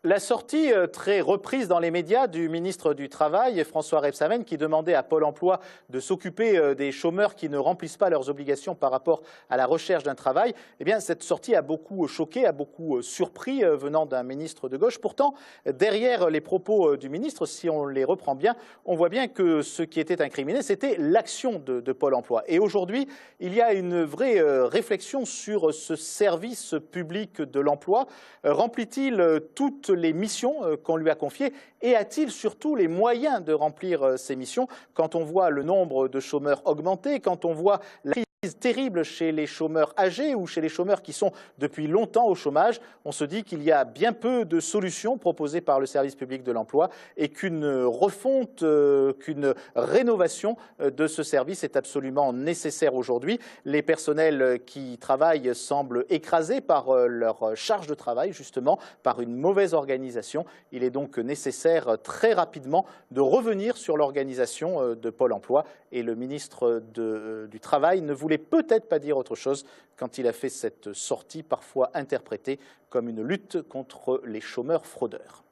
La sortie très reprise dans les médias du ministre du Travail, François Rebsamen, qui demandait à Pôle emploi de s'occuper des chômeurs qui ne remplissent pas leurs obligations par rapport à la recherche d'un travail, eh bien, cette sortie a beaucoup choqué, a beaucoup surpris venant d'un ministre de gauche. Pourtant, derrière les propos du ministre, si on les reprend bien, on voit bien que ce qui était incriminé, c'était l'action de Pôle emploi. Et aujourd'hui, il y a une vraie réflexion sur ce service public de l'emploi. Remplit-il toutes les missions qu'on lui a confiées et a-t-il surtout les moyens de remplir ces missions quand on voit le nombre de chômeurs augmenter, quand on voit la crise terrible chez les chômeurs âgés ou chez les chômeurs qui sont depuis longtemps au chômage, on se dit qu'il y a bien peu de solutions proposées par le service public de l'emploi et qu'une refonte, qu'une rénovation de ce service est absolument nécessaire aujourd'hui. Les personnels qui travaillent semblent écrasés par leur charge de travail, justement, par une mauvaise organisation. Il est donc nécessaire très rapidement de revenir sur l'organisation de Pôle emploi et le ministre du Travail ne voulait peut-être pas dire autre chose quand il a fait cette sortie parfois interprétée comme une lutte contre les chômeurs fraudeurs.